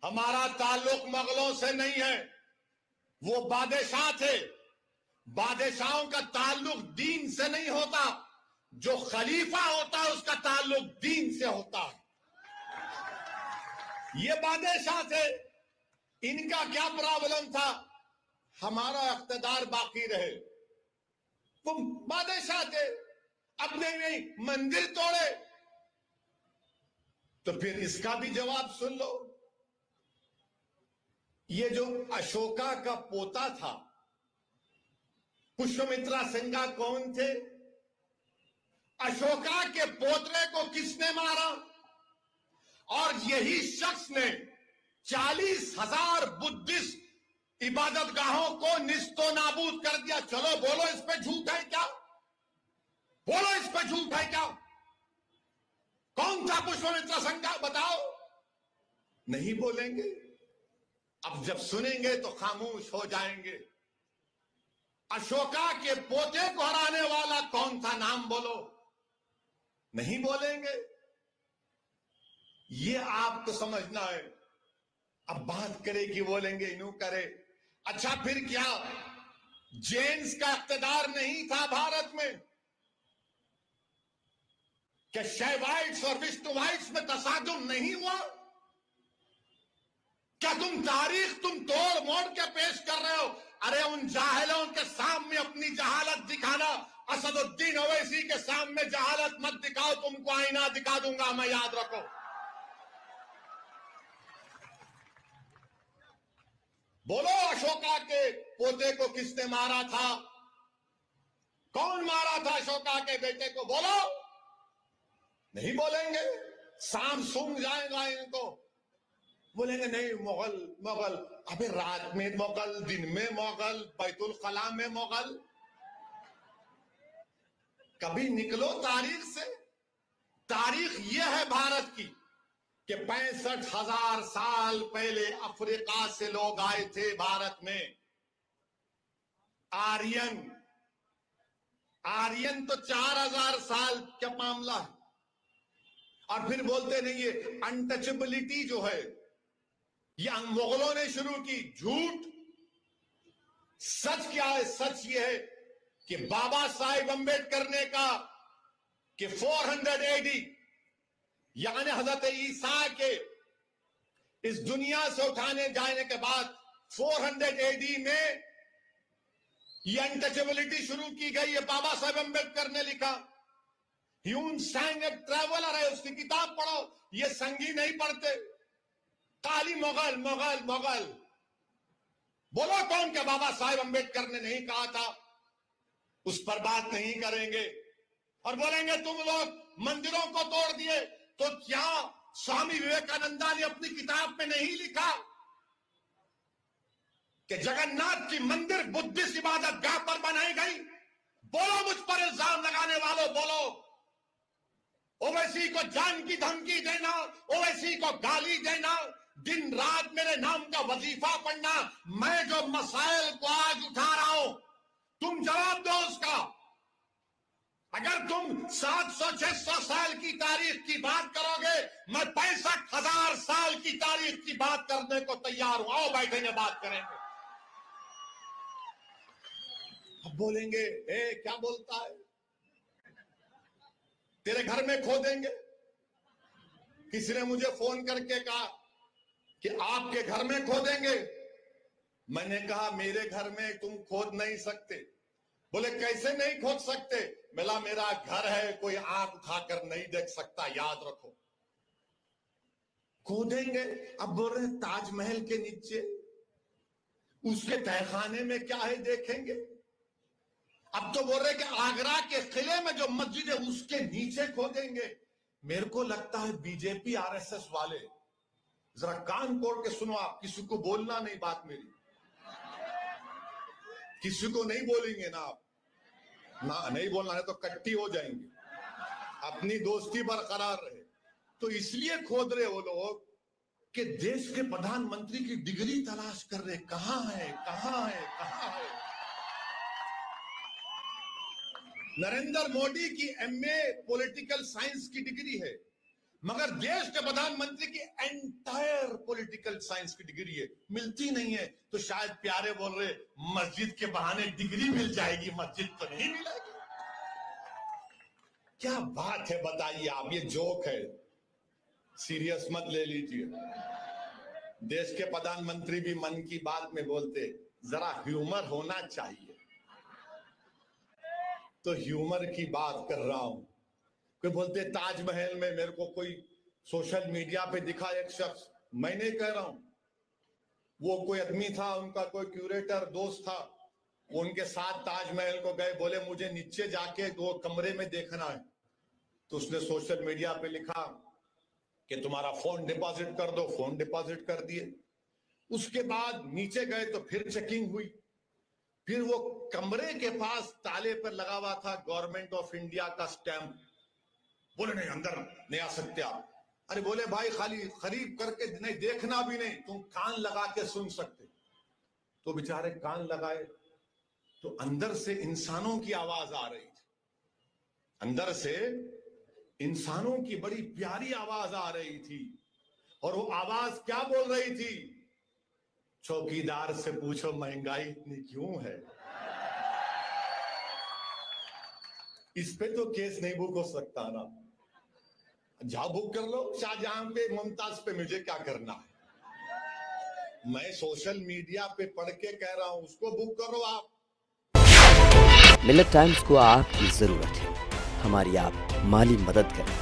हमारा ताल्लुक मुगलों से नहीं है, वो बादशाह थे। बादशाहों का ताल्लुक दीन से नहीं होता, जो खलीफा होता है उसका ताल्लुक दीन से होता है। ये बादशाह थे, इनका क्या प्रॉब्लम था? हमारा इख्तिदार बाकी रहे। वो बादशाह थे, अपने में मंदिर तोड़े। तो फिर इसका भी जवाब सुन लो। ये जो अशोका का पोता था, पुष्यमित्रा सिंघा कौन थे? अशोका के पोतरे को किसने मारा? और यही शख्स ने 40,000 बुद्धिस्ट इबादतगाहों को निस्तो नाबूद कर दिया। चलो बोलो, इस पे झूठ है क्या? बोलो, इस पे झूठ है क्या? कौन था पुष्यमित्रा सिंघा? बताओ। नहीं बोलेंगे। अब जब सुनेंगे तो खामोश हो जाएंगे। अशोका के पोते को हराने वाला कौन था? नाम बोलो। नहीं बोलेंगे। ये आपको समझना है। अब बात करे कि बोलेंगे यूं करे। अच्छा, फिर क्या जेन्स का इख्तिदार नहीं था भारत में? क्या शैवाइट्स और विष्णुवाइट्स में तसादुम नहीं हुआ? क्या तारीख तोड़ मोड़ के पेश कर रहे हो? अरे उन जाहिलों के सामने अपनी जहालत दिखाना। असदुद्दीन ओवैसी के सामने जहालत मत दिखाओ, तुमको आईना दिखा दूंगा मैं, याद रखो। बोलो, अशोका के पोते को किसने मारा था? कौन मारा था अशोका के बेटे को? बोलो। नहीं बोलेंगे। सांप सूंघ जाएगा इनको। बोलेंगे नहीं, मुगल मुगल। अबे रात में मुगल, दिन में मुगल, बैतुल खला में मुगल। कभी निकलो तारीख से। तारीख यह है भारत की कि 65,000 साल पहले अफ्रीका से लोग आए थे भारत में। आर्यन तो 4,000 साल का मामला है। और फिर बोलते नहीं, ये अनटचेबिलिटी जो है ये मुगलों ने शुरू की। झूठ। सच क्या है? सच ये है कि बाबा साहेब अम्बेडकर ने कहा कि 400 एडी यानी हजरत ईसा के इस दुनिया से उठाने जाने के बाद 400 एडी में ये अनटचेबिलिटी शुरू की गई है। बाबा साहेब अम्बेडकर ने लिखा। ह्यून सैंग एक ट्रैवलर है, उसकी किताब पढ़ो। ये संगी नहीं पढ़ते। काली मुगल मुगल मुगल। बोलो कौन? क्या बाबा साहेब अम्बेडकर ने नहीं कहा था? उस पर बात नहीं करेंगे। और बोलेंगे तुम लोग मंदिरों को तोड़ दिए। तो क्या स्वामी विवेकानंदा ने अपनी किताब में नहीं लिखा कि जगन्नाथ की मंदिर बुद्धिस्ट इबादत गाह पर बनाई गई? बोलो, मुझ पर इल्जाम लगाने वालों, बोलो। ओवैसी को जान की धमकी देना, ओवैसी को गाली देना, दिन रात मेरे नाम का वजीफा पढ़ना। मैं जो मसाइल को आज उठा रहा हूं, तुम जवाब दो उसका। अगर तुम 700-600 साल की तारीख की बात करोगे, मैं 65,000 साल की तारीख की बात करने को तैयार हूं। आओ बैठेंगे, बात करेंगे। अब बोलेंगे क्या बोलता है? तेरे घर में खोदेंगे। किसी ने मुझे फोन करके कहा कि आपके घर में खोदेंगे। मैंने कहा मेरे घर में तुम खोद नहीं सकते। बोले कैसे नहीं खोद सकते? बोला मेरा घर है, कोई आंख उठाकर नहीं देख सकता, याद रखो। खोदेंगे। अब बोल रहे ताजमहल के नीचे, उसके तहखाने में क्या है देखेंगे। अब तो बोल रहे कि आगरा के किले में जो मस्जिद है उसके नीचे खोदेंगे। मेरे को लगता है बीजेपी आरएसएस वाले जरा कान खोल के सुनो। आप किसी को बोलना नहीं, बात मेरी किसी को नहीं बोलेंगे ना आप ना, नहीं बोलना है तो कट्टी हो जाएंगे। अपनी दोस्ती बरकरार रहे। तो इसलिए खोद रहे वो लोग कि देश के प्रधानमंत्री की डिग्री तलाश कर रहे। कहां है, कहां है, कहां है? नरेंद्र मोदी की एमए पॉलिटिकल साइंस की डिग्री है। मगर देश के प्रधानमंत्री की एंटायर पॉलिटिकल साइंस की डिग्री है, मिलती नहीं है। तो शायद प्यारे बोल रहे मस्जिद के बहाने डिग्री मिल जाएगी, मस्जिद तो नहीं मिलेगी। क्या बात है बताइए आप, ये जोक है, सीरियस मत ले लीजिए। देश के प्रधानमंत्री भी मन की बात में बोलते जरा ह्यूमर होना चाहिए, तो ह्यूमर की बात कर रहा हूं। कोई बोलते ताजमहल में मेरे को कोई सोशल मीडिया पे दिखा एक शख्स, मैं नहीं कह रहा हूं, वो कोई आदमी था, उनका कोई क्यूरेटर दोस्त था, वो उनके साथ ताजमहल को गए, बोले मुझे नीचे जाके 2 कमरे में देखना है। तो उसने सोशल मीडिया पे लिखा कि तुम्हारा फोन डिपॉजिट कर दो, फोन डिपॉजिट कर दिए। उसके बाद नीचे गए तो फिर चेकिंग हुई, फिर वो कमरे के पास ताले पर लगा हुआ था गवर्नमेंट ऑफ इंडिया का स्टैंप। बोले नहीं अंदर नहीं आ सकते आप। अरे बोले भाई खाली खरीद करके नहीं, देखना भी नहीं, तुम कान लगा के सुन सकते। तो बेचारे कान लगाए तो अंदर से इंसानों की आवाज आ रही थी, अंदर से इंसानों की बड़ी प्यारी आवाज आ रही थी। और वो आवाज क्या बोल रही थी? चौकीदार से पूछो महंगाई इतनी क्यों है। इस पे तो केस नहीं बुक हो सकता ना, जाओ बुक कर लो शाहजहां पे, मुमताज पे, मुझे क्या करना है। मैं सोशल मीडिया पे पढ़ के कह रहा हूं, उसको बुक करो आप। मिल्लत टाइम्स को आपकी जरूरत है, हमारी आप माली मदद करें।